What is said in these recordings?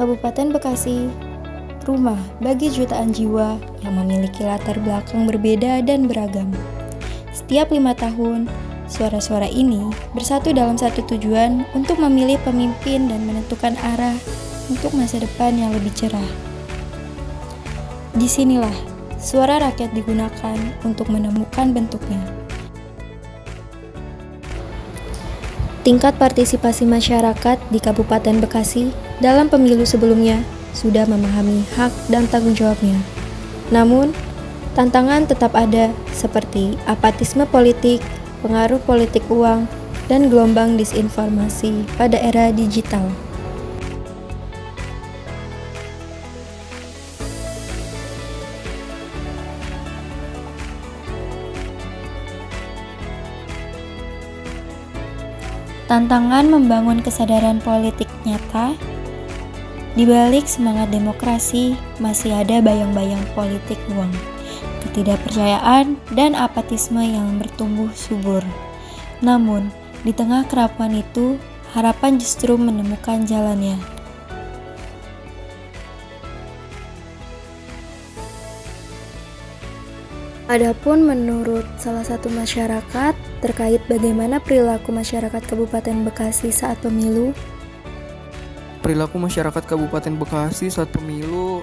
Kabupaten Bekasi, rumah bagi jutaan jiwa yang memiliki latar belakang berbeda dan beragam. Setiap 5 tahun, suara-suara ini bersatu dalam satu tujuan untuk memilih pemimpin dan menentukan arah untuk masa depan yang lebih cerah. Disinilah suara rakyat digunakan untuk menemukan bentuknya. Tingkat partisipasi masyarakat di Kabupaten Bekasi dalam pemilu sebelumnya sudah memahami hak dan tanggung jawabnya. Namun, tantangan tetap ada seperti apatisme politik, pengaruh politik uang, dan gelombang disinformasi pada era digital. Tantangan membangun kesadaran politik nyata. Di balik semangat demokrasi, masih ada bayang-bayang politik uang, ketidakpercayaan, dan apatisme yang bertumbuh subur. Namun, di tengah kerapuan itu, harapan justru menemukan jalannya. Adapun menurut salah satu masyarakat terkait bagaimana perilaku masyarakat Kabupaten Bekasi saat pemilu. Perilaku masyarakat Kabupaten Bekasi saat pemilu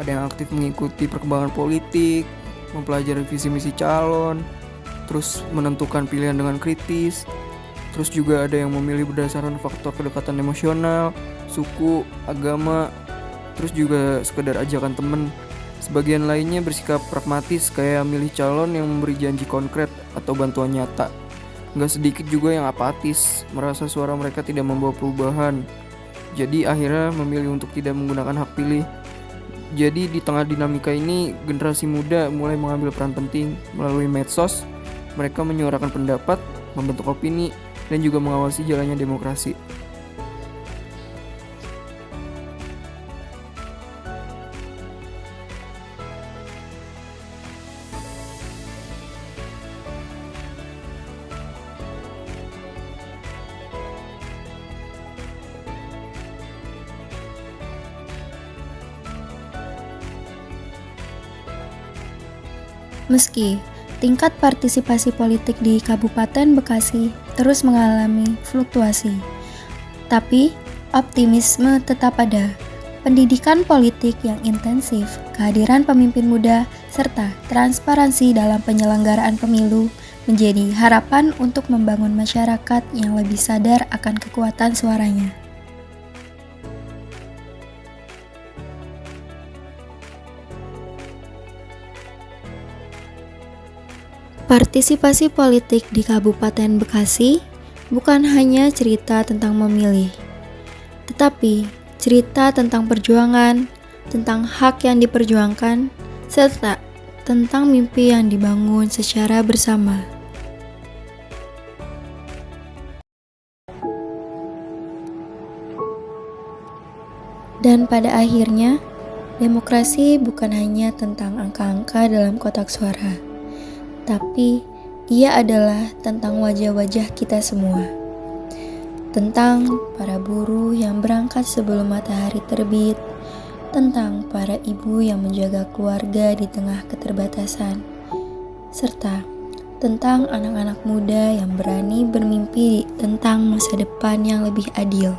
ada yang aktif mengikuti perkembangan politik, mempelajari visi misi calon, terus menentukan pilihan dengan kritis, terus juga ada yang memilih berdasarkan faktor kedekatan emosional, suku, agama, terus juga sekedar ajakan temen. Sebagian lainnya bersikap pragmatis kayak milih calon yang memberi janji konkret atau bantuan nyata. Nggak sedikit juga yang apatis, merasa suara mereka tidak membawa perubahan. Jadi akhirnya memilih untuk tidak menggunakan hak pilih. Jadi di tengah dinamika ini, generasi muda mulai mengambil peran penting melalui medsos. Mereka menyuarakan pendapat, membentuk opini, dan juga mengawasi jalannya demokrasi. Meski tingkat partisipasi politik di Kabupaten Bekasi terus mengalami fluktuasi, tapi optimisme tetap ada. Pendidikan politik yang intensif, kehadiran pemimpin muda, serta transparansi dalam penyelenggaraan pemilu menjadi harapan untuk membangun masyarakat yang lebih sadar akan kekuatan suaranya. Partisipasi politik di Kabupaten Bekasi bukan hanya cerita tentang memilih, tetapi cerita tentang perjuangan, tentang hak yang diperjuangkan, serta tentang mimpi yang dibangun secara bersama. Dan pada akhirnya, demokrasi bukan hanya tentang angka-angka dalam kotak suara, tapi ia adalah tentang wajah-wajah kita semua. Tentang para buruh yang berangkat sebelum matahari terbit, tentang para ibu yang menjaga keluarga di tengah keterbatasan, serta tentang anak-anak muda yang berani bermimpi tentang masa depan yang lebih adil.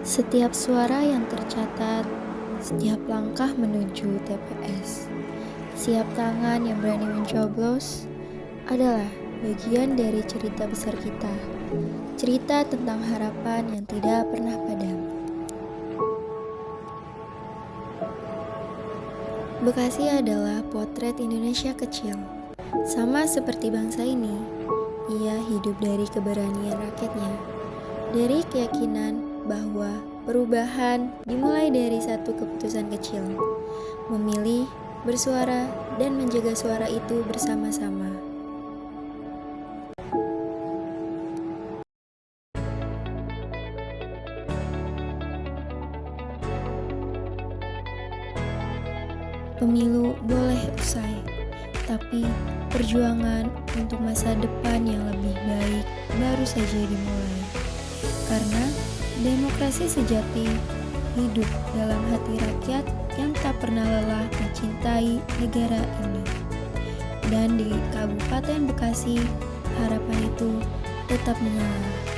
Setiap suara yang tercatat, setiap langkah menuju TPS, Siap tangan yang berani mencoblos adalah bagian dari cerita besar kita. Cerita tentang harapan yang tidak pernah padam. Bekasi adalah potret Indonesia kecil. Sama seperti bangsa ini, ia hidup dari keberanian rakyatnya. Dari keyakinan bahwa perubahan dimulai dari satu keputusan kecil. Memilih, bersuara, dan menjaga suara itu bersama-sama. Pemilu boleh usai, tapi perjuangan untuk masa depan yang lebih baik baru saja dimulai. Karena demokrasi sejati hidup dalam hati rakyat yang tak pernah lelah mencintai negara ini. Dan di Kabupaten Bekasi, harapan itu tetap menyala.